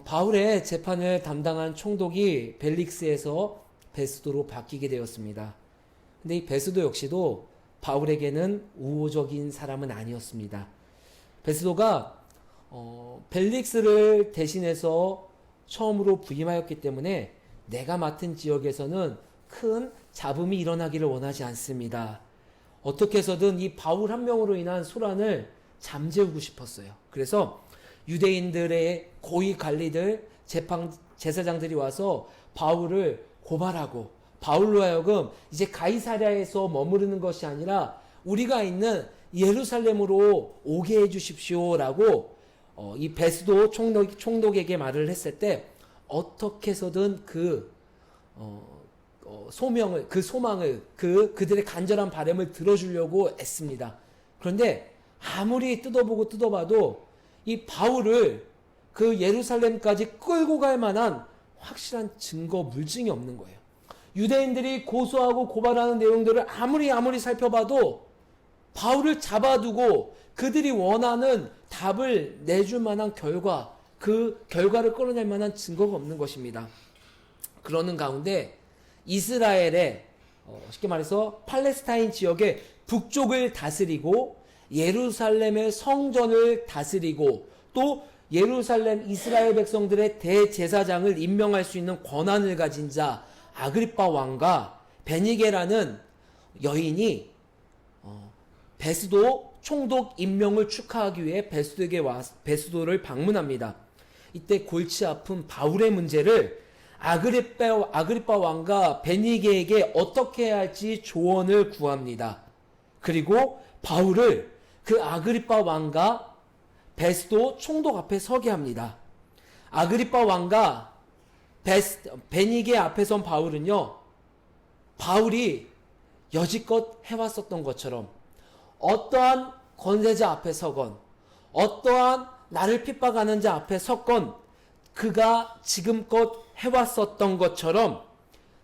바울의 재판을 담당한 총독이 벨릭스에서 베스도로 바뀌게 되었습니다. 근데 이 베스도 역시도 바울에게는 우호적인 사람은 아니었습니다. 베스도가 벨릭스를 대신해서 처음으로 부임하였기 때문에 내가 맡은 지역에서는 큰 잡음이 일어나기를 원하지 않습니다. 어떻게 해서든 이 바울 한 명으로 인한 소란을 잠재우고 싶었어요. 그래서 유대인들의 고위 관리들, 제사장들이 와서 바울을 고발하고 바울로 하여금 이제 가이사랴에서 머무르는 것이 아니라 우리가 있는 예루살렘으로 오게 해 주십시오라고 이 베스도 총독에게 말을 했을 때 어떻게 해서든 소망을 그들의 간절한 바람을 들어주려고 애씁니다. 그런데 아무리 뜯어봐도 이 바울을 그 예루살렘까지 끌고 갈 만한 확실한 증거, 물증이 없는 거예요. 유대인들이 고소하고 고발하는 내용들을 아무리 살펴봐도 바울을 잡아두고 그들이 원하는 답을 내줄 만한 그 결과를 끌어낼 만한 증거가 없는 것입니다. 그러는 가운데 이스라엘의 쉽게 말해서 팔레스타인 지역의 북쪽을 다스리고 예루살렘의 성전을 다스리고 또 예루살렘 이스라엘 백성들의 대제사장을 임명할 수 있는 권한을 가진 자 아그리빠 왕과 베니게라는 여인이 베스도 총독 임명을 축하하기 위해 베스도를 방문합니다. 이때 골치 아픈 바울의 문제를 아그리빠 왕과 베니게에게 어떻게 해야 할지 조언을 구합니다. 그리고 바울을 그 아그리빠 왕과 베스도 총독 앞에 서게 합니다. 아그리빠 왕과 베니게 앞에 선 바울은요, 바울이 여지껏 해왔었던 것처럼 어떠한 권세자 앞에 서건 어떠한 나를 핍박하는 자 앞에 섰건 그가 지금껏 해왔었던 것처럼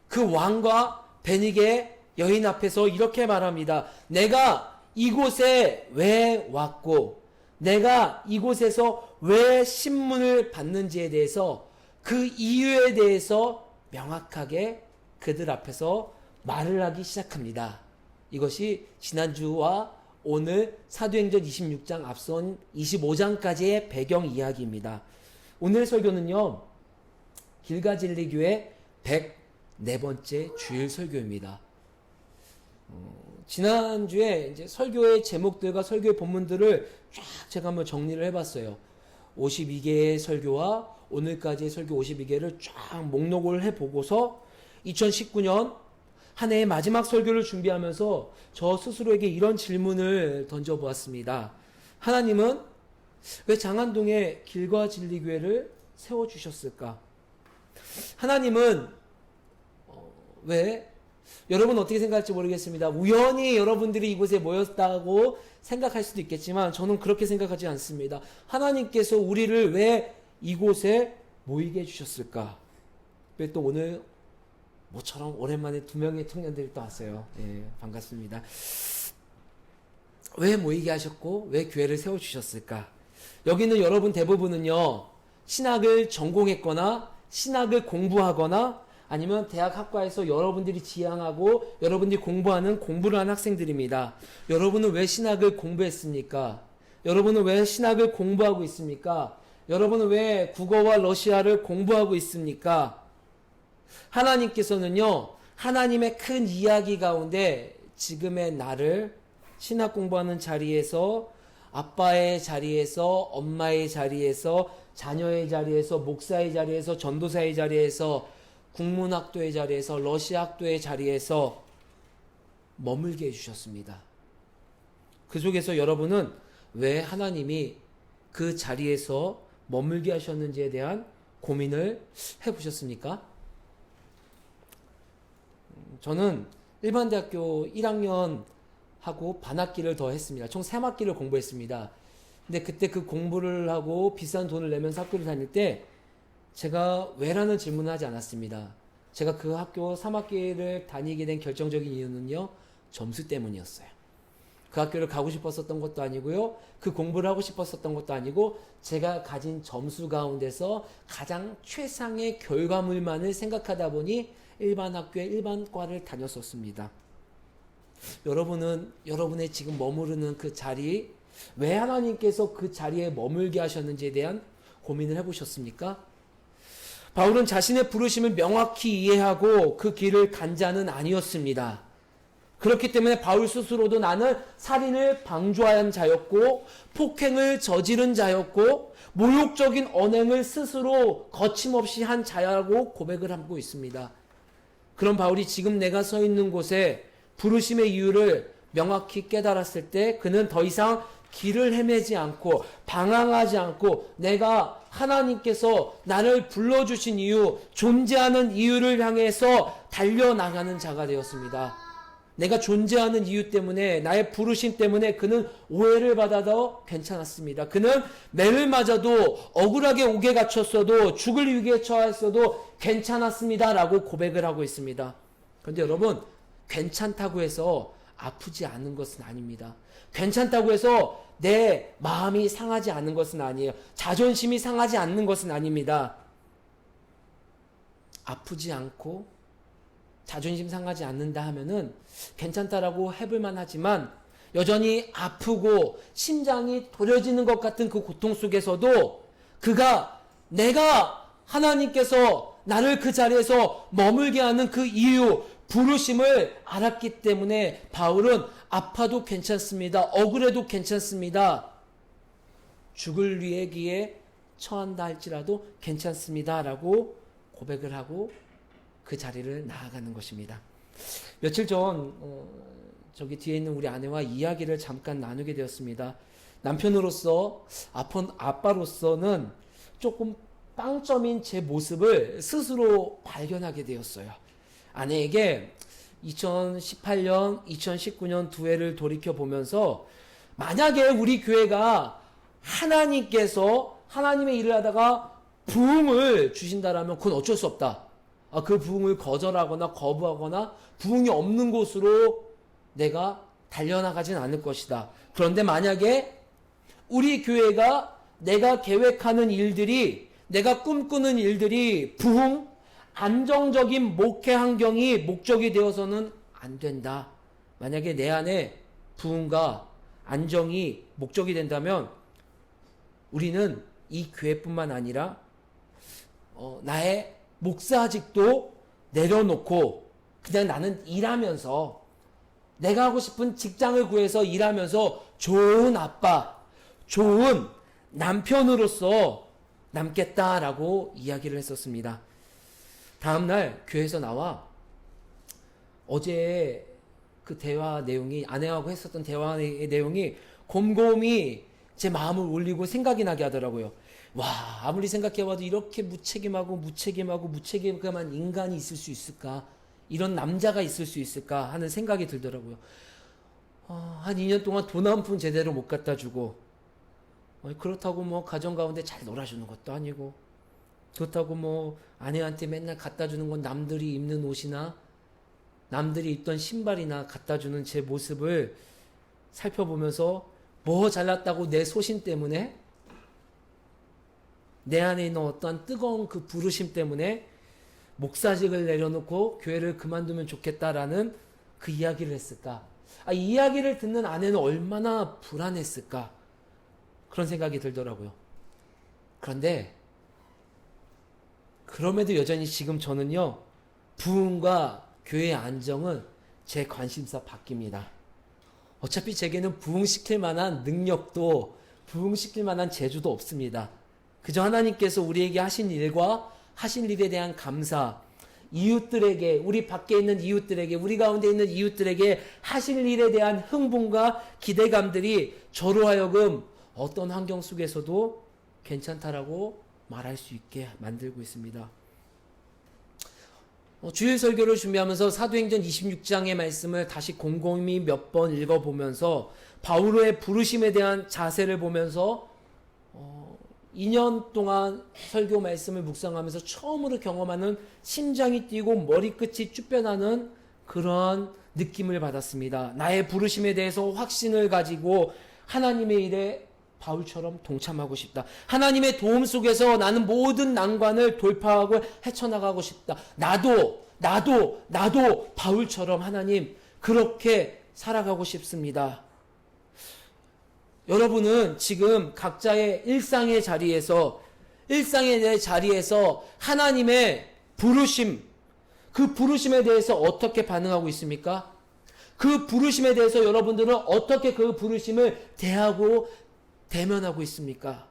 그 왕과 베니게 여인 앞에서 이렇게 말합니다. 내가 이곳에 왜 왔고 내가 이곳에서 왜 신문을 받는지에 대해서 그 이유에 대해서 명확하게 그들 앞에서 말을 하기 시작합니다. 이것이 지난주와 오늘 사도행전 26장 앞선 25장까지의 배경 이야기입니다. 오늘 설교는요, 길가진리교회 104번째 주일 설교입니다. 지난주에 이제 설교의 제목들과 설교의 본문들을 쫙 제가 한번 정리를 해봤어요. 52개의 설교와 오늘까지의 설교 52개를 쫙 목록을 해보고서 2019년 한 해의 마지막 설교를 준비하면서 저 스스로에게 이런 질문을 던져보았습니다. 하나님은 왜 장안동에 길과 진리교회를 세워주셨을까? 하나님은 왜 여러분 어떻게 생각할지 모르겠습니다. 우연히 여러분들이 이곳에 모였다고 생각할 수도 있겠지만 저는 그렇게 생각하지 않습니다. 하나님께서 우리를 왜 이곳에 모이게 해주셨을까? 왜 또 오늘 모처럼 오랜만에 2명의 청년들이 또 왔어요. 예, 반갑습니다. 왜 모이게 하셨고 왜 교회를 세워주셨을까? 여기는 여러분 대부분은요, 신학을 전공했거나 신학을 공부하거나 아니면 대학 학과에서 여러분들이 지향하고 여러분들이 공부를 한 학생들입니다. 여러분은 왜 신학을 공부했습니까? 여러분은 왜 신학을 공부하고 있습니까? 여러분은 왜 국어와 러시아를 공부하고 있습니까? 하나님께서는요, 하나님의 큰 이야기 가운데 지금의 나를 신학 공부하는 자리에서, 아빠의 자리에서, 엄마의 자리에서, 자녀의 자리에서, 목사의 자리에서, 전도사의 자리에서, 국문학도의 자리에서, 러시아 학도의 자리에서 머물게 해주셨습니다. 그 속에서 여러분은 왜 하나님이 그 자리에서 머물게 하셨는지에 대한 고민을 해보셨습니까? 저는 일반대학교 1학년 하고 반학기를 더 했습니다. 총 3학기를 공부했습니다. 근데 그때 그 공부를 하고 비싼 돈을 내면서 학교를 다닐 때 제가 왜라는 질문을 하지 않았습니다. 제가 그 학교 3학기를 다니게 된 결정적인 이유는요, 점수 때문이었어요. 그 학교를 가고 싶었었던 것도 아니고요. 그 공부를 하고 싶었었던 것도 아니고 제가 가진 점수 가운데서 가장 최상의 결과물만을 생각하다 보니 일반 학교의 일반과를 다녔었습니다. 여러분은 여러분의 지금 머무르는 그 자리, 왜 하나님께서 그 자리에 머물게 하셨는지에 대한 고민을 해보셨습니까? 바울은 자신의 부르심을 명확히 이해하고 그 길을 간 자는 아니었습니다. 그렇기 때문에 바울 스스로도 나는 살인을 방조한 자였고 폭행을 저지른 자였고 모욕적인 언행을 스스로 거침없이 한 자라고 고백을 하고 있습니다. 그런 바울이 지금 내가 서 있는 곳에 부르심의 이유를 명확히 깨달았을 때 그는 더 이상 길을 헤매지 않고 방황하지 않고 내가 하나님께서 나를 불러주신 이유, 존재하는 이유를 향해서 달려나가는 자가 되었습니다. 내가 존재하는 이유 때문에, 나의 부르심 때문에 그는 오해를 받아도 괜찮았습니다. 그는 매를 맞아도, 억울하게 옥에 갇혔어도, 죽을 위기에 처했어도 괜찮았습니다 라고 고백을 하고 있습니다. 그런데 여러분, 괜찮다고 해서 아프지 않은 것은 아닙니다. 괜찮다고 해서 내 마음이 상하지 않는 것은 아니에요. 자존심이 상하지 않는 것은 아닙니다. 아프지 않고 자존심 상하지 않는다 하면은 괜찮다라고 해볼만 하지만 여전히 아프고 심장이 도려지는 것 같은 그 고통 속에서도 그가 내가 하나님께서 나를 그 자리에서 머물게 하는 그 이유, 부르심을 알았기 때문에 바울은 아파도 괜찮습니다. 억울해도 괜찮습니다. 죽을 위기에 처한다 할지라도 괜찮습니다 라고 고백을 하고 그 자리를 나아가는 것입니다. 며칠 전 저기 뒤에 있는 우리 아내와 이야기를 잠깐 나누게 되었습니다. 남편으로서 아빠로서는 조금 빵점인 제 모습을 스스로 발견하게 되었어요. 아내에게 2018년, 2019년 두 해를 돌이켜 보면서 만약에 우리 교회가 하나님께서 하나님의 일을 하다가 부흥을 주신다라면 그건 어쩔 수 없다. 그 부흥을 거절하거나 거부하거나 부흥이 없는 곳으로 내가 달려나가진 않을 것이다. 그런데 만약에 우리 교회가 내가 계획하는 일들이, 내가 꿈꾸는 일들이 부흥, 안정적인 목회 환경이 목적이 되어서는 안 된다. 만약에 내 안에 부흥과 안정이 목적이 된다면 우리는 이 교회뿐만 아니라 나의 목사직도 내려놓고 그냥 나는 일하면서 내가 하고 싶은 직장을 구해서 일하면서 좋은 아빠, 좋은 남편으로서 남겠다라고 이야기를 했었습니다. 다음날 교회에서 나와 어제 그 대화 내용이, 아내하고 했었던 대화의 내용이 곰곰이 제 마음을 울리고 생각이 나게 하더라고요. 와, 아무리 생각해봐도 이렇게 무책임한 인간이 있을 수 있을까? 이런 남자가 있을 수 있을까? 하는 생각이 들더라고요. 한 2년 동안 돈 한 푼 제대로 못 갖다 주고, 그렇다고 뭐 가정 가운데 잘 놀아주는 것도 아니고, 그렇다고 뭐 아내한테 맨날 갖다 주는 건 남들이 입는 옷이나 남들이 입던 신발이나 갖다 주는 제 모습을 살펴보면서 뭐 잘났다고 내 소신 때문에, 내 안에 있는 어떠한 뜨거운 그 부르심 때문에 목사직을 내려놓고 교회를 그만두면 좋겠다라는 그 이야기를 했을까? 이 이야기를 듣는 아내는 얼마나 불안했을까? 그런 생각이 들더라고요. 그런데 그럼에도 여전히 지금 저는요, 부흥과 교회의 안정은 제 관심사 바뀝니다. 어차피 제게는 부흥시킬 만한 능력도, 부흥시킬 만한 재주도 없습니다. 그저 하나님께서 우리에게 하신 일과 하신 일에 대한 감사, 이웃들에게, 우리 밖에 있는 이웃들에게, 우리 가운데 있는 이웃들에게 하실 일에 대한 흥분과 기대감들이 저로 하여금 어떤 환경 속에서도 괜찮다라고 말할 수 있게 만들고 있습니다. 주일 설교를 준비하면서 사도행전 26장의 말씀을 다시 곰곰이 몇 번 읽어보면서 바울의 부르심에 대한 자세를 보면서 2년 동안 설교 말씀을 묵상하면서 처음으로 경험하는 심장이 뛰고 머리끝이 쭈뼛나는 그러한 느낌을 받았습니다. 나의 부르심에 대해서 확신을 가지고 하나님의 일에 바울처럼 동참하고 싶다. 하나님의 도움 속에서 나는 모든 난관을 돌파하고 헤쳐나가고 싶다. 나도 바울처럼 하나님 그렇게 살아가고 싶습니다. 여러분은 지금 각자의 일상의 자리에서 하나님의 부르심, 그 부르심에 대해서 어떻게 반응하고 있습니까? 그 부르심에 대해서 여러분들은 어떻게 그 부르심을 대면하고 있습니까?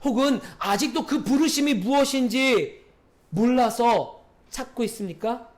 혹은 아직도 그 부르심이 무엇인지 몰라서 찾고 있습니까?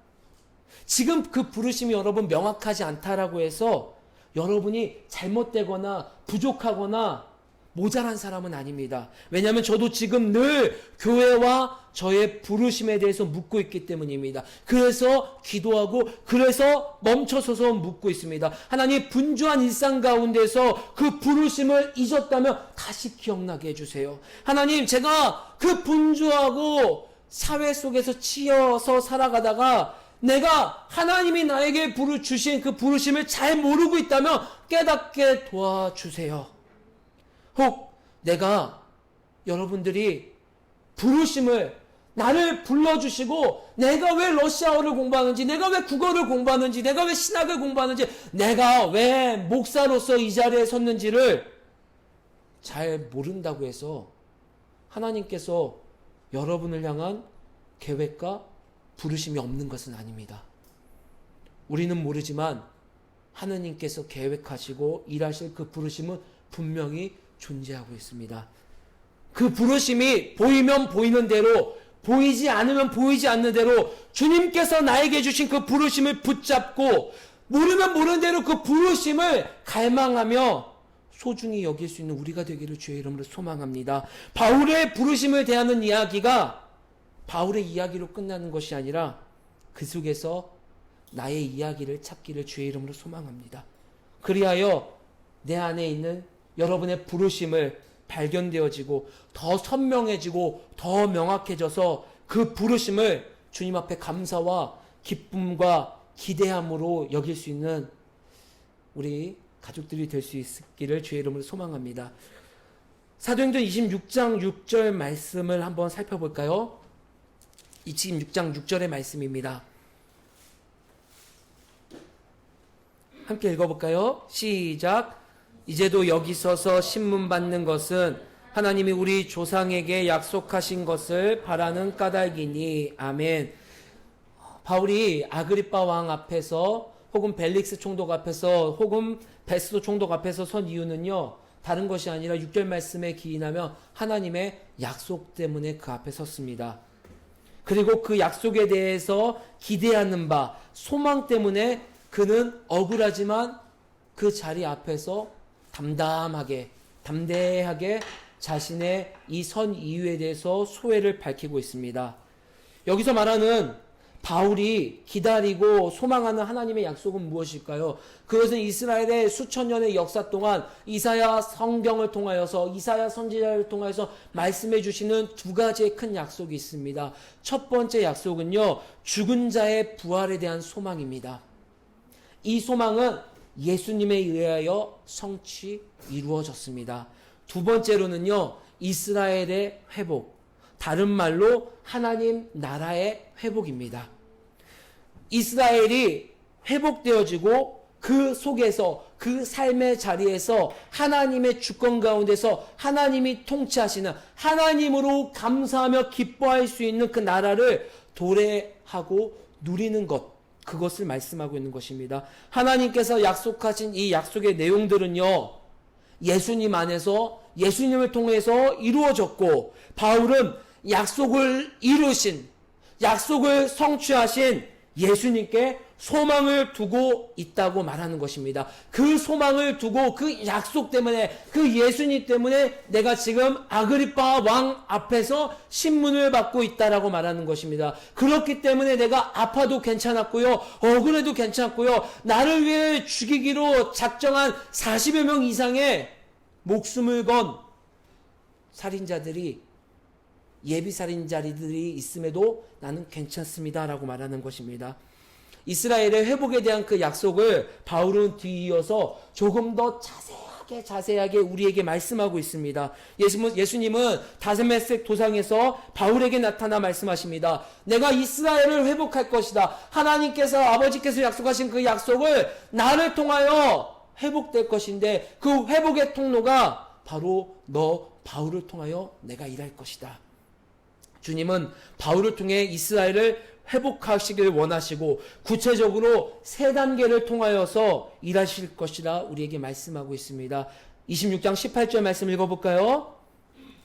지금 그 부르심이 여러분 명확하지 않다라고 해서 여러분이 잘못되거나 부족하거나 모자란 사람은 아닙니다. 왜냐하면 저도 지금 늘 교회와 저의 부르심에 대해서 묻고 있기 때문입니다. 그래서 기도하고 그래서 멈춰서서 묻고 있습니다. 하나님, 분주한 일상 가운데서 그 부르심을 잊었다면 다시 기억나게 해주세요. 하나님, 제가 그 분주하고 사회 속에서 치여서 살아가다가 내가 하나님이 나에게 주신 그 부르심을 잘 모르고 있다면 깨닫게 도와주세요. 혹 내가 여러분들이 부르심을 나를 불러주시고 내가 왜 러시아어를 공부하는지, 내가 왜 국어를 공부하는지, 내가 왜 신학을 공부하는지, 내가 왜 목사로서 이 자리에 섰는지를 잘 모른다고 해서 하나님께서 여러분을 향한 계획과 부르심이 없는 것은 아닙니다. 우리는 모르지만 하나님께서 계획하시고 일하실 그 부르심은 분명히 존재하고 있습니다. 그 부르심이 보이면 보이는 대로, 보이지 않으면 보이지 않는 대로 주님께서 나에게 주신 그 부르심을 붙잡고 모르면 모르는 대로 그 부르심을 갈망하며 소중히 여길 수 있는 우리가 되기를 주의 이름으로 소망합니다. 바울의 부르심을 대하는 이야기가 바울의 이야기로 끝나는 것이 아니라 그 속에서 나의 이야기를 찾기를 주의 이름으로 소망합니다. 그리하여 내 안에 있는 여러분의 부르심을 발견되어지고 더 선명해지고 더 명확해져서 그 부르심을 주님 앞에 감사와 기쁨과 기대함으로 여길 수 있는 우리 가족들이 될 수 있기를 주의 이름으로 소망합니다. 사도행전 26장 6절 말씀을 한번 살펴볼까요? 26장 6절의 말씀입니다. 함께 읽어볼까요? 시작. 이제도 여기 서서 신문 받는 것은 하나님이 우리 조상에게 약속하신 것을 바라는 까닭이니. 아멘. 바울이 아그리빠 왕 앞에서 혹은 벨릭스 총독 앞에서 혹은 베스도 총독 앞에서 선 이유는요, 다른 것이 아니라 6절 말씀에 기인하며 하나님의 약속 때문에 그 앞에 섰습니다. 그리고 그 약속에 대해서 기대하는 바, 소망 때문에 그는 억울하지만 그 자리 앞에서 담대하게 자신의 이 선 이유에 대해서 소회를 밝히고 있습니다. 여기서 말하는 바울이 기다리고 소망하는 하나님의 약속은 무엇일까요? 그것은 이스라엘의 수천 년의 역사 동안 이사야 성경을 통하여서, 이사야 선지자를 통하여서 말씀해 주시는 두 가지의 큰 약속이 있습니다. 첫 번째 약속은요, 죽은 자의 부활에 대한 소망입니다. 이 소망은 예수님에 의하여 이루어졌습니다. 두 번째로는요, 이스라엘의 회복, 다른 말로 하나님 나라의 회복입니다. 이스라엘이 회복되어지고 그 속에서, 그 삶의 자리에서 하나님의 주권 가운데서 하나님이 통치하시는, 하나님으로 감사하며 기뻐할 수 있는 그 나라를 도래하고 누리는 것, 그것을 말씀하고 있는 것입니다. 하나님께서 약속하신 이 약속의 내용들은요, 예수님 안에서, 예수님을 통해서 이루어졌고, 바울은 약속을 이루신, 약속을 성취하신 예수님께 소망을 두고 있다고 말하는 것입니다. 그 소망을 두고 그 약속 때문에, 그 예수님 때문에 내가 지금 아그리빠 왕 앞에서 신문을 받고 있다라고 말하는 것입니다. 그렇기 때문에 내가 아파도 괜찮았고요, 억울해도 괜찮고요, 나를 위해 죽이기로 작정한 40여 명 이상의 목숨을 건 살인자들이, 예비 살인자들이 있음에도 나는 괜찮습니다라고 말하는 것입니다. 이스라엘의 회복에 대한 그 약속을 바울은 뒤이어서 조금 더 자세하게 우리에게 말씀하고 있습니다. 예수님은 다메섹 도상에서 바울에게 나타나 말씀하십니다. 내가 이스라엘을 회복할 것이다. 하나님께서 아버지께서 약속하신 그 약속을 나를 통하여 회복될 것인데 그 회복의 통로가 바로 너 바울을 통하여 내가 일할 것이다. 주님은 바울을 통해 이스라엘을 회복하시길 원하시고 구체적으로 세 단계를 통하여서 일하실 것이라 우리에게 말씀하고 있습니다. 26장 18절 말씀 읽어볼까요?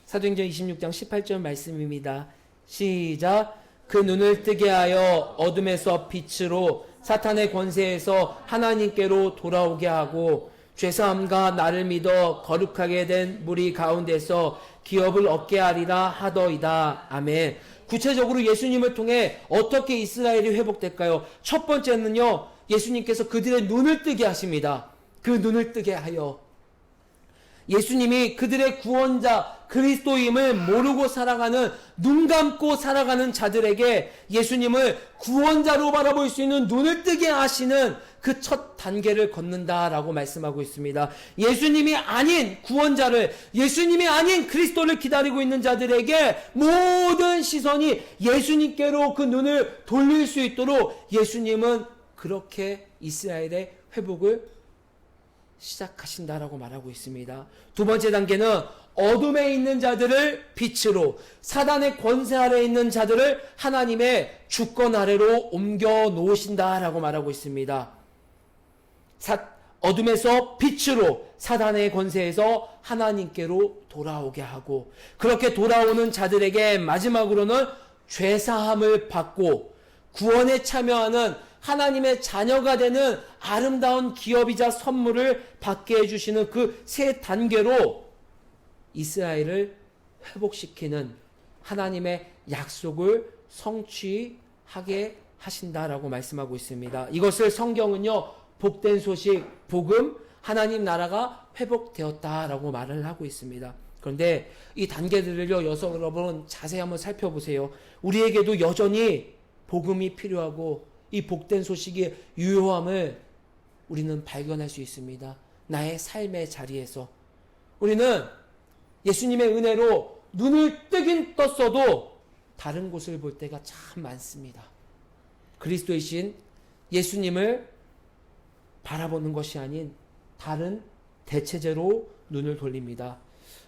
사도행전 26장 18절 말씀입니다. 시작. 그 눈을 뜨게 하여 어둠에서 빛으로 사탄의 권세에서 하나님께로 돌아오게 하고 죄사함과 나를 믿어 거룩하게 된 무리 가운데서 기업을 얻게 하리라 하더이다. 아멘. 구체적으로 예수님을 통해 어떻게 이스라엘이 회복될까요? 첫 번째는요, 예수님께서 그들의 눈을 뜨게 하십니다. 그 눈을 뜨게 하여 예수님이 그들의 구원자 그리스도임을 모르고 살아가는, 눈 감고 살아가는 자들에게 예수님을 구원자로 바라볼 수 있는 눈을 뜨게 하시는 그 첫 단계를 걷는다라고 말씀하고 있습니다. 예수님이 아닌 구원자를, 예수님이 아닌 그리스도를 기다리고 있는 자들에게 모든 시선이 예수님께로 그 눈을 돌릴 수 있도록 예수님은 그렇게 이스라엘의 회복을 시작하신다라고 말하고 있습니다. 두 번째 단계는 어둠에 있는 자들을 빛으로, 사단의 권세 아래에 있는 자들을 하나님의 주권 아래로 옮겨 놓으신다라고 말하고 있습니다. 어둠에서 빛으로, 사단의 권세에서 하나님께로 돌아오게 하고, 그렇게 돌아오는 자들에게 마지막으로는 죄사함을 받고 구원에 참여하는 하나님의 자녀가 되는 아름다운 기업이자 선물을 받게 해주시는 그 세 단계로 이스라엘을 회복시키는 하나님의 약속을 성취하게 하신다라고 말씀하고 있습니다. 이것을 성경은요, 복된 소식, 복음, 하나님 나라가 회복되었다라고 말을 하고 있습니다. 그런데 이 단계들을요, 여러분 자세히 한번 살펴보세요. 우리에게도 여전히 복음이 필요하고 이 복된 소식의 유효함을 우리는 발견할 수 있습니다. 나의 삶의 자리에서 우리는 예수님의 은혜로 눈을 뜨긴 떴어도 다른 곳을 볼 때가 참 많습니다. 그리스도이신 예수님을 바라보는 것이 아닌 다른 대체제로 눈을 돌립니다.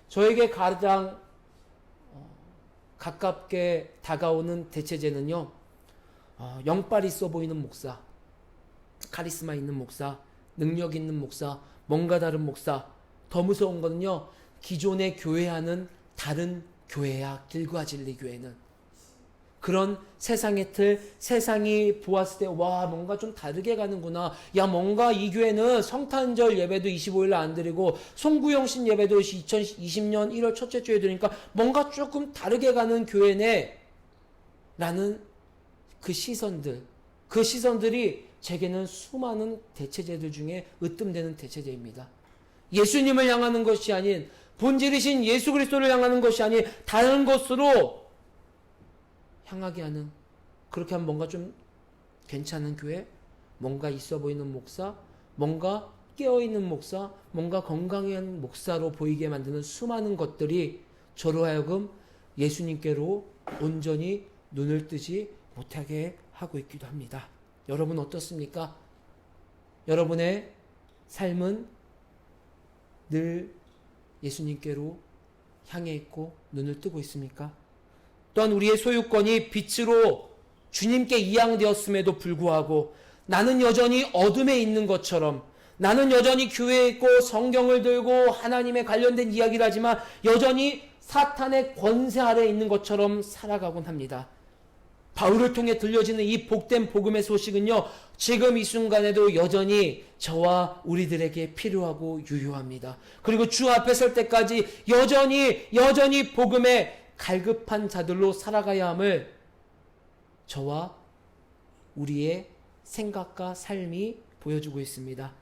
저에게 가장 가깝게 다가오는 대체제는요, 영빨 있어 보이는 목사, 카리스마 있는 목사, 능력 있는 목사, 뭔가 다른 목사. 더 무서운 거는요, 기존의 교회와는 다른 교회야, 길과 진리 교회는. 그런 세상의 틀, 세상이 보았을 때, 와, 뭔가 좀 다르게 가는구나. 야, 뭔가 이 교회는 성탄절 예배도 25일 안 드리고, 송구영신 예배도 2020년 1월 첫째 주에 드리니까 뭔가 조금 다르게 가는 교회네. 라는 그 시선들이 제게는 수많은 대체제들 중에 으뜸되는 대체제입니다. 예수님을 향하는 것이 아닌, 본질이신 예수 그리스도를 향하는 것이 아닌 다른 것으로 향하게 하는, 그렇게 하면 뭔가 좀 괜찮은 교회, 뭔가 있어 보이는 목사, 뭔가 깨어있는 목사, 뭔가 건강한 목사로 보이게 만드는 수많은 것들이 저로 하여금 예수님께로 온전히 눈을 뜨지 못하게 하고 있기도 합니다. 여러분 어떻습니까? 여러분의 삶은 늘 예수님께로 향해 있고 눈을 뜨고 있습니까? 또한 우리의 소유권이 빛으로 주님께 이양되었음에도 불구하고 나는 여전히 어둠에 있는 것처럼, 나는 여전히 교회에 있고 성경을 들고 하나님에 관련된 이야기를 하지만 여전히 사탄의 권세 아래에 있는 것처럼 살아가곤 합니다. 바울을 통해 들려지는 이 복된 복음의 소식은요, 지금 이 순간에도 여전히 저와 우리들에게 필요하고 유효합니다. 그리고 주 앞에 설 때까지 여전히 복음의 갈급한 자들로 살아가야 함을 저와 우리의 생각과 삶이 보여주고 있습니다.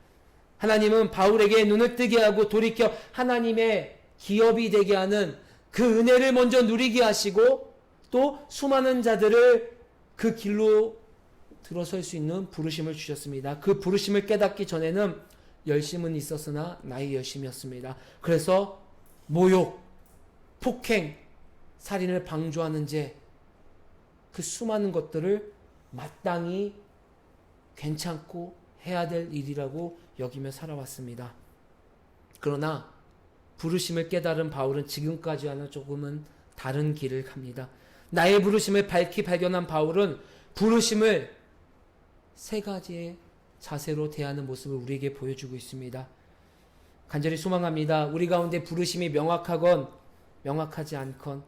하나님은 바울에게 눈을 뜨게 하고 돌이켜 하나님의 기업이 되게 하는 그 은혜를 먼저 누리게 하시고 또 수많은 자들을 그 길로 들어설 수 있는 부르심을 주셨습니다. 그 부르심을 깨닫기 전에는 열심은 있었으나 나의 열심이었습니다. 그래서 모욕, 폭행, 살인을 방조하는 죄, 그 수많은 것들을 마땅히 괜찮고 해야 될 일이라고 여기며 살아왔습니다. 그러나 부르심을 깨달은 바울은 지금까지와는 조금은 다른 길을 갑니다. 나의 부르심을 밝히 발견한 바울은 부르심을 세 가지의 자세로 대하는 모습을 우리에게 보여주고 있습니다. 간절히 소망합니다. 우리 가운데 부르심이 명확하건 명확하지 않건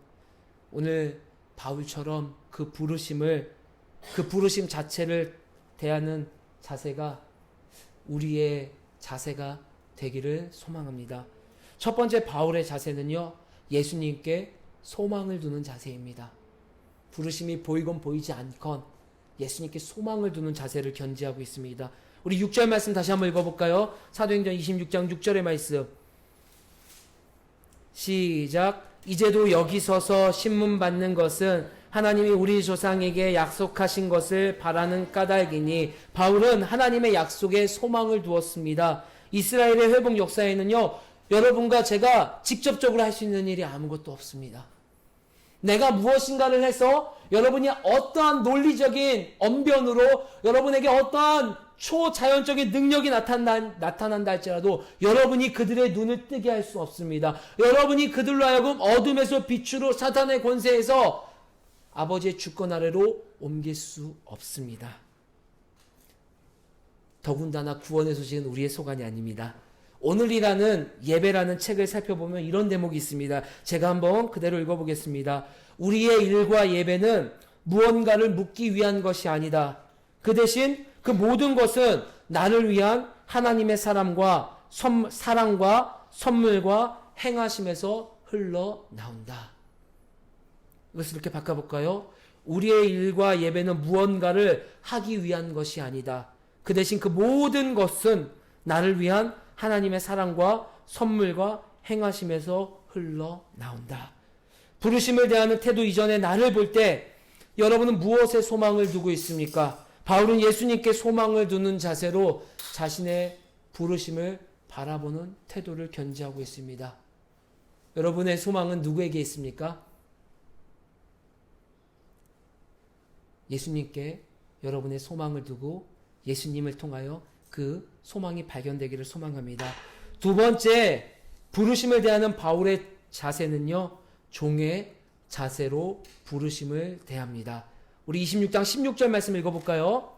오늘 바울처럼 그 부르심 자체를 대하는 자세가 우리의 자세가 되기를 소망합니다. 첫 번째 바울의 자세는요, 예수님께 소망을 두는 자세입니다. 부르심이 보이건 보이지 않건 예수님께 소망을 두는 자세를 견지하고 있습니다. 우리 6절 말씀 다시 한번 읽어볼까요? 사도행전 26장 6절의 말씀. 시작. 이제도 여기 서서 신문 받는 것은 하나님이 우리 조상에게 약속하신 것을 바라는 까닭이니, 바울은 하나님의 약속에 소망을 두었습니다. 이스라엘의 회복 역사에는요, 여러분과 제가 직접적으로 할 수 있는 일이 아무것도 없습니다. 내가 무엇인가를 해서 여러분이 어떠한 논리적인 언변으로 여러분에게 어떠한 초자연적인 능력이 나타난다 할지라도 여러분이 그들의 눈을 뜨게 할 수 없습니다. 여러분이 그들로 하여금 어둠에서 빛으로 사탄의 권세에서 아버지의 주권 아래로 옮길 수 없습니다. 더군다나 구원의 소식은 우리의 소관이 아닙니다. 오늘이라는 예배라는 책을 살펴보면 이런 대목이 있습니다. 제가 한번 그대로 읽어보겠습니다. 우리의 일과 예배는 무언가를 묻기 위한 것이 아니다. 그 대신 그 모든 것은 나를 위한 하나님의 사랑과 선물과 행하심에서 흘러나온다. 이것을 이렇게 바꿔볼까요? 우리의 일과 예배는 무언가를 하기 위한 것이 아니다. 그 대신 그 모든 것은 나를 위한 하나님의 사랑과 선물과 행하심에서 흘러나온다. 부르심을 대하는 태도 이전에 나를 볼 때 여러분은 무엇에 소망을 두고 있습니까? 바울은 예수님께 소망을 두는 자세로 자신의 부르심을 바라보는 태도를 견지하고 있습니다. 여러분의 소망은 누구에게 있습니까? 예수님께 여러분의 소망을 두고 예수님을 통하여 그 소망이 발견되기를 소망합니다. 두 번째, 부르심을 대하는 바울의 자세는요, 종의 자세로 부르심을 대합니다. 우리 26장 16절 말씀 읽어볼까요?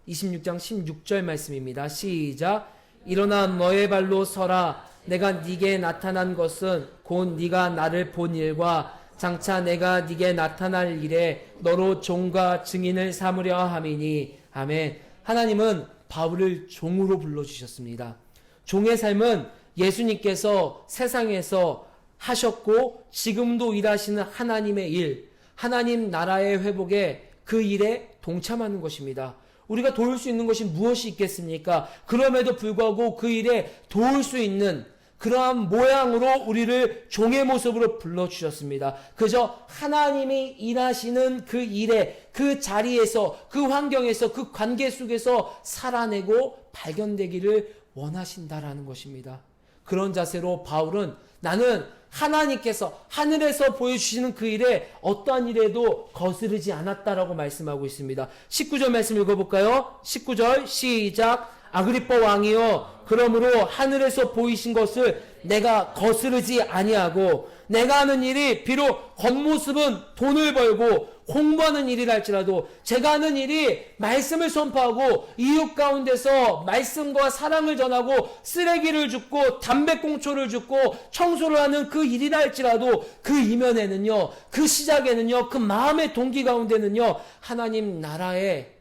26장 16절 말씀입니다. 시작. 일어나 너의 발로 서라. 내가 네게 나타난 것은 곧 네가 나를 본 일과 장차 내가 네게 나타날 일에 너로 종과 증인을 삼으려 함이니. 아멘. 하나님은 바울을 종으로 불러주셨습니다. 종의 삶은 예수님께서 세상에서 하셨고 지금도 일하시는 하나님의 일, 하나님 나라의 회복에 그 일에 동참하는 것입니다. 우리가 도울 수 있는 것이 무엇이 있겠습니까? 그럼에도 불구하고 그 일에 도울 수 있는 그러한 모양으로 우리를 종의 모습으로 불러주셨습니다. 그저 하나님이 일하시는 그 일에, 그 자리에서, 그 환경에서, 그 관계 속에서 살아내고 발견되기를 원하신다라는 것입니다. 그런 자세로 바울은 나는 하나님께서 하늘에서 보여주시는 그 일에 어떠한 일에도 거스르지 않았다라고 말씀하고 있습니다. 19절 말씀 읽어볼까요? 19절 시작. 아그리빠 왕이여, 그러므로 하늘에서 보이신 것을 내가 거스르지 아니하고 내가 하는 일이 비록 겉모습은 돈을 벌고 공부하는 일이랄지라도 제가 하는 일이 말씀을 선포하고 이웃 가운데서 말씀과 사랑을 전하고 쓰레기를 줍고 담배꽁초를 줍고 청소를 하는 그 일이랄지라도 그 이면에는요, 그 시작에는요, 그 마음의 동기 가운데는요, 하나님 나라의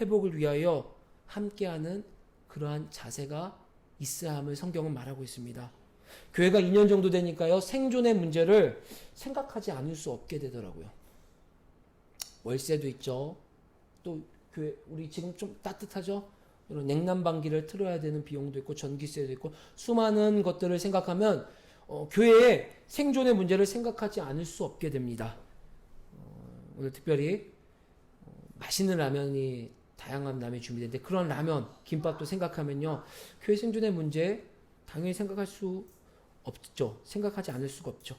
회복을 위하여 함께하는 그러한 자세가 있어야 함을 성경은 말하고 있습니다. 교회가 2년 정도 되니까요, 생존의 문제를 생각하지 않을 수 없게 되더라고요. 월세도 있죠. 또 교회 우리 지금 좀 따뜻하죠. 이런 냉난방기를 틀어야 되는 비용도 있고 전기세도 있고 수많은 것들을 생각하면 교회의 생존의 문제를 생각하지 않을 수 없게 됩니다. 오늘 특별히 맛있는 라면이 다양한 라면이 준비되는데 그런 라면, 김밥도 생각하면요. 교회 생존의 문제 당연히 생각할 수 없죠. 생각하지 않을 수가 없죠.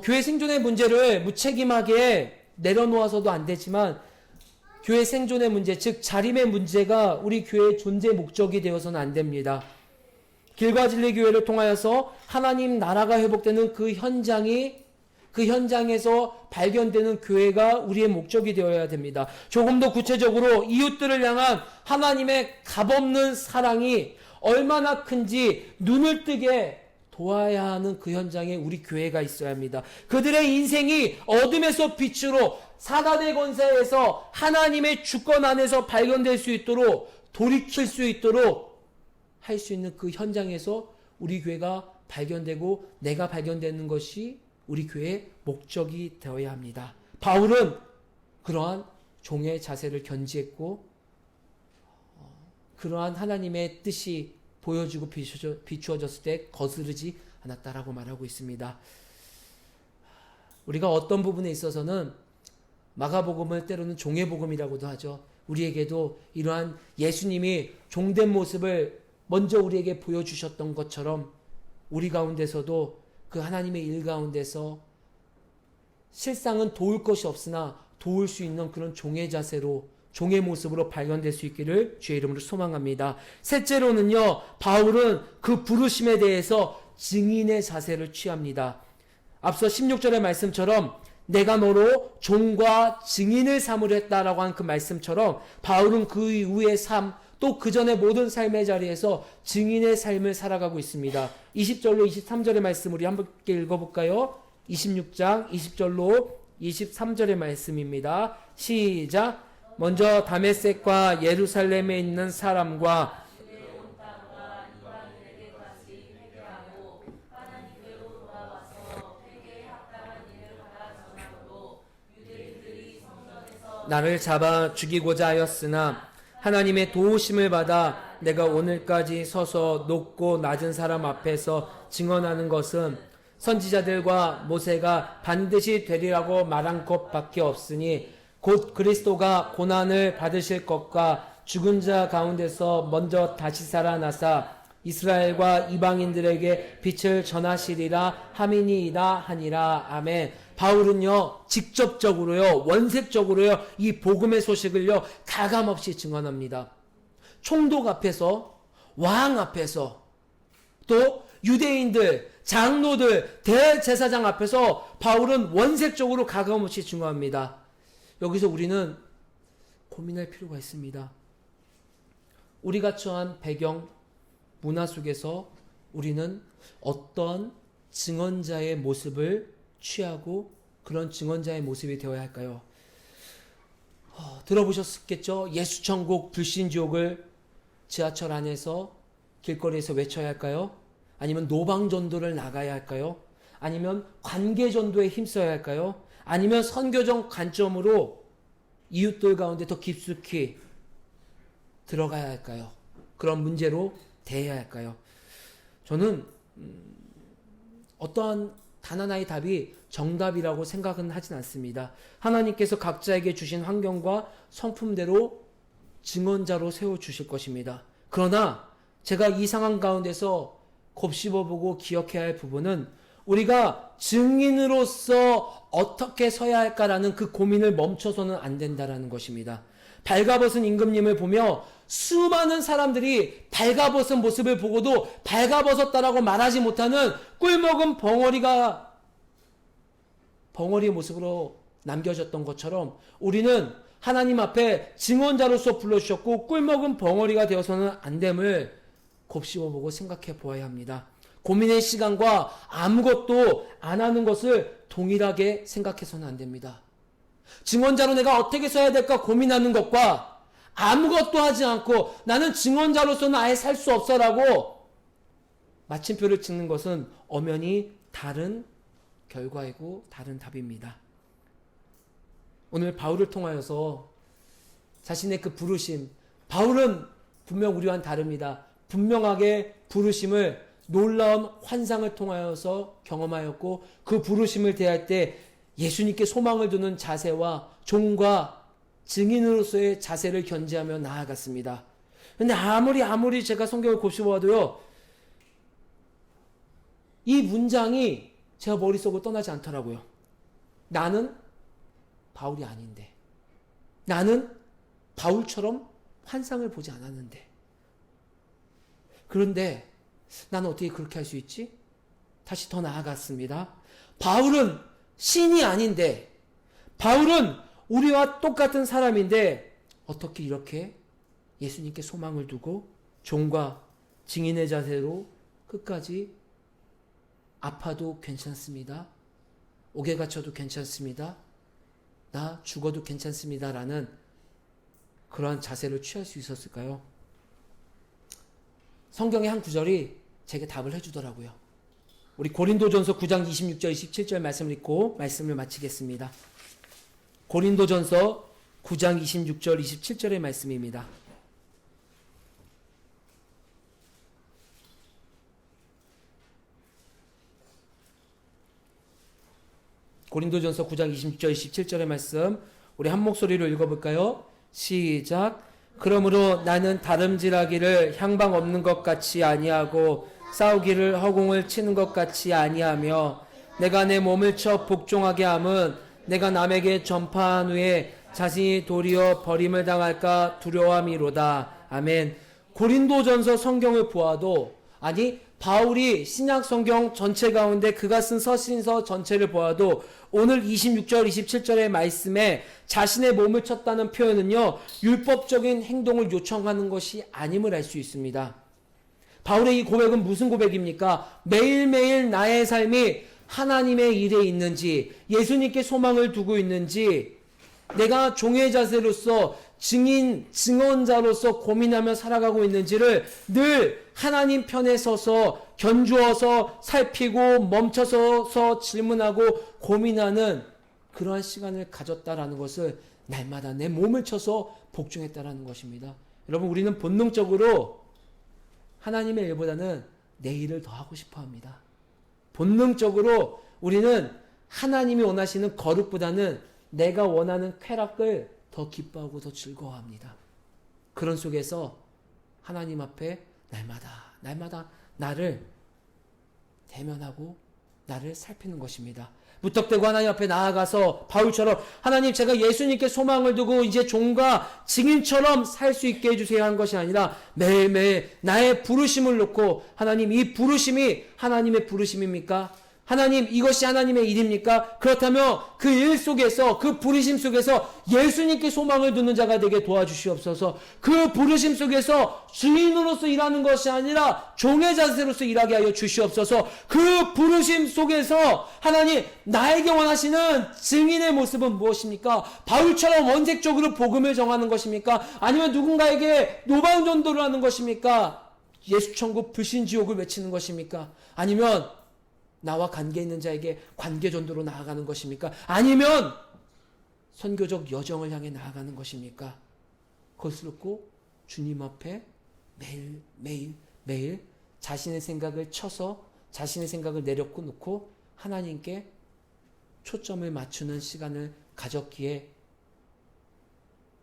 교회 생존의 문제를 무책임하게 내려놓아서도 안 되지만 교회 생존의 문제, 즉 자림의 문제가 우리 교회의 존재 목적이 되어서는 안 됩니다. 길과 진리 교회를 통하여서 하나님 나라가 회복되는 그 현장에서 발견되는 교회가 우리의 목적이 되어야 됩니다. 조금 더 구체적으로 이웃들을 향한 하나님의 값없는 사랑이 얼마나 큰지 눈을 뜨게 도와야 하는 그 현장에 우리 교회가 있어야 합니다. 그들의 인생이 어둠에서 빛으로 사단의 권세에서 하나님의 주권 안에서 발견될 수 있도록 돌이킬 수 있도록 할 수 있는 그 현장에서 우리 교회가 발견되고 내가 발견되는 것이 우리 교회의 목적이 되어야 합니다. 바울은 그러한 종의 자세를 견지했고 그러한 하나님의 뜻이 보여주고 비추어졌을 때 거스르지 않았다라고 말하고 있습니다. 우리가 어떤 부분에 있어서는 마가복음을 때로는 종의 복음이라고도 하죠. 우리에게도 이러한 예수님이 종된 모습을 먼저 우리에게 보여주셨던 것처럼 우리 가운데서도 그 하나님의 일 가운데서 실상은 도울 것이 없으나 도울 수 있는 그런 종의 자세로 종의 모습으로 발견될 수 있기를 주의 이름으로 소망합니다. 셋째로는요, 바울은 그 부르심에 대해서 증인의 자세를 취합니다. 앞서 16절의 말씀처럼 내가 너로 종과 증인을 삼으려 했다라고 한 그 말씀처럼 바울은 그 이후의 삶, 또 그 전의 모든 삶의 자리에서 증인의 삶을 살아가고 있습니다. 20절로 23절의 말씀 우리 함께 읽어볼까요? 26장 20절로 23절의 말씀입니다. 시작! 먼저 다메섹과 예루살렘에 있는 사람과 나를 잡아 죽이고자 하였으나 하나님의 도우심을 받아 내가 오늘까지 서서 높고 낮은 사람 앞에서 증언하는 것은 선지자들과 모세가 반드시 되리라고 말한 것밖에 없으니 곧 그리스도가 고난을 받으실 것과 죽은 자 가운데서 먼저 다시 살아나사 이스라엘과 이방인들에게 빛을 전하시리라 함이니이다 하니라. 아멘. 바울은요, 직접적으로요, 원색적으로요, 이 복음의 소식을요, 가감없이 증언합니다. 총독 앞에서, 왕 앞에서, 또 유대인들, 장로들, 대제사장 앞에서 바울은 원색적으로 가감없이 증언합니다. 여기서 우리는 고민할 필요가 있습니다. 우리가 처한 배경, 문화 속에서 우리는 어떤 증언자의 모습을 취하고 그런 증언자의 모습이 되어야 할까요? 들어보셨겠죠? 예수천국 불신지옥을 지하철 안에서 길거리에서 외쳐야 할까요? 아니면 노방전도를 나가야 할까요? 아니면 관계전도에 힘써야 할까요? 아니면 선교적 관점으로 이웃들 가운데 더 깊숙이 들어가야 할까요? 그런 문제로 대해야 할까요? 저는 어떠한 단 하나의 답이 정답이라고 생각은 하진 않습니다. 하나님께서 각자에게 주신 환경과 성품대로 증언자로 세워주실 것입니다. 그러나 제가 이 상황 가운데서 곱씹어보고 기억해야 할 부분은 우리가 증인으로서 어떻게 서야 할까라는 그 고민을 멈춰서는 안 된다라는 것입니다. 발가벗은 임금님을 보며 수많은 사람들이 발가벗은 모습을 보고도 발가벗었다라고 말하지 못하는 꿀먹은 벙어리의 모습으로 남겨졌던 것처럼 우리는 하나님 앞에 증언자로서 불러주셨고 꿀먹은 벙어리가 되어서는 안 됨을 곱씹어보고 생각해 보아야 합니다. 고민의 시간과 아무것도 안 하는 것을 동일하게 생각해서는 안 됩니다. 증언자로 내가 어떻게 서야 될까 고민하는 것과 아무것도 하지 않고 나는 증언자로서는 아예 살 수 없어라고 마침표를 찍는 것은 엄연히 다른 결과이고 다른 답입니다. 오늘 바울을 통하여서 자신의 그 부르심, 바울은 분명 우리와는 다릅니다. 분명하게 부르심을 놀라운 환상을 통하여서 경험하였고 그 부르심을 대할 때 예수님께 소망을 두는 자세와 종과 증인으로서의 자세를 견지하며 나아갔습니다. 근데 아무리 제가 성경을 곱씹어봐도요, 이 문장이 제가 머릿속을 떠나지 않더라고요. 나는 바울이 아닌데, 나는 바울처럼 환상을 보지 않았는데, 그런데 나는 어떻게 그렇게 할 수 있지? 다시 더 나아갔습니다. 바울은 신이 아닌데, 바울은 우리와 똑같은 사람인데 어떻게 이렇게 예수님께 소망을 두고 종과 증인의 자세로 끝까지 아파도 괜찮습니다, 옥에 갇혀도 괜찮습니다, 나 죽어도 괜찮습니다 라는 그러한 자세를 취할 수 있었을까요? 성경의 한 구절이 제게 답을 해주더라고요. 우리 고린도전서 9장 26절 27절 말씀을 읽고 말씀을 마치겠습니다. 고린도전서 9장 26절 27절의 말씀입니다. 고린도전서 9장 26절 27절의 말씀 우리 한 목소리로 읽어볼까요? 시작. 그러므로 나는 다름질하기를 향방 없는 것 같이 아니하고 싸우기를 허공을 치는 것 같이 아니하며 내가 내 몸을 쳐 복종하게 함은 내가 남에게 전파한 후에 자신이 도리어 버림을 당할까 두려움이로다. 아멘. 고린도전서 성경을 보아도, 아니 바울이 신약 성경 전체 가운데 그가 쓴 서신서 전체를 보아도 오늘 26절 27절의 말씀에 자신의 몸을 쳤다는 표현은요, 율법적인 행동을 요청하는 것이 아님을 알 수 있습니다. 바울의 이 고백은 무슨 고백입니까? 매일매일 나의 삶이 하나님의 일에 있는지, 예수님께 소망을 두고 있는지, 내가 종의 자세로서 증언자로서 고민하며 살아가고 있는지를 늘 하나님 편에 서서 견주어서 살피고 멈춰서서 질문하고 고민하는 그러한 시간을 가졌다라는 것을 날마다 내 몸을 쳐서 복종했다라는 것입니다. 여러분, 우리는 본능적으로 하나님의 일보다는 내 일을 더 하고 싶어 합니다. 본능적으로 우리는 하나님이 원하시는 거룩보다는 내가 원하는 쾌락을 더 기뻐하고 더 즐거워합니다. 그런 속에서 하나님 앞에 날마다 나를 대면하고 나를 살피는 것입니다. 무턱대고 하나님 앞에 나아가서 바울처럼 하나님, 제가 예수님께 소망을 두고 이제 종과 증인처럼 살 수 있게 해주세요 한 것이 아니라 매일매일 나의 부르심을 놓고, 하나님, 이 부르심이 하나님의 부르심입니까? 하나님, 이것이 하나님의 일입니까? 그렇다면 그 일 속에서, 그 부르심 속에서 예수님께 소망을 두는 자가 되게 도와주시옵소서. 그 부르심 속에서 주인으로서 일하는 것이 아니라 종의 자세로서 일하게 하여 주시옵소서. 그 부르심 속에서 하나님, 나에게 원하시는 증인의 모습은 무엇입니까? 바울처럼 원색적으로 복음을 정하는 것입니까? 아니면 누군가에게 노방전도를 하는 것입니까? 예수천국 불신지옥을 외치는 것입니까? 아니면 나와 관계 있는 자에게 관계 전도로 나아가는 것입니까? 아니면 선교적 여정을 향해 나아가는 것입니까? 그것을 놓고 주님 앞에 매일 자신의 생각을 쳐서, 자신의 생각을 내려놓고 하나님께 초점을 맞추는 시간을 가졌기에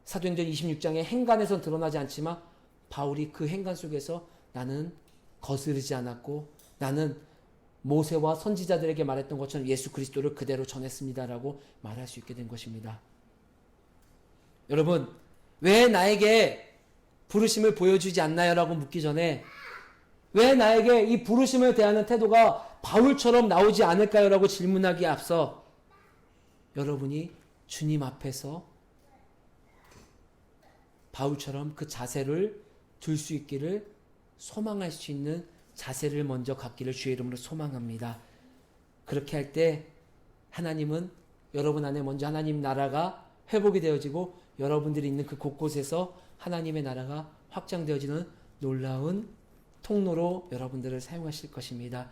사도행전 26장의 행간에선 드러나지 않지만 바울이 그 행간 속에서 나는 거스르지 않았고 나는 모세와 선지자들에게 말했던 것처럼 예수 그리스도를 그대로 전했습니다라고 말할 수 있게 된 것입니다. 여러분, 왜 나에게 부르심을 보여주지 않나요? 라고 묻기 전에 왜 나에게 이 부르심을 대하는 태도가 바울처럼 나오지 않을까요? 라고 질문하기에 앞서 여러분이 주님 앞에서 바울처럼 그 자세를 둘 수 있기를 소망할 수 있는 자세를 먼저 갖기를 주의 이름으로 소망합니다. 그렇게 할 때 하나님은 여러분 안에 먼저 하나님 나라가 회복이 되어지고 여러분들이 있는 그 곳곳에서 하나님의 나라가 확장되어지는 놀라운 통로로 여러분들을 사용하실 것입니다.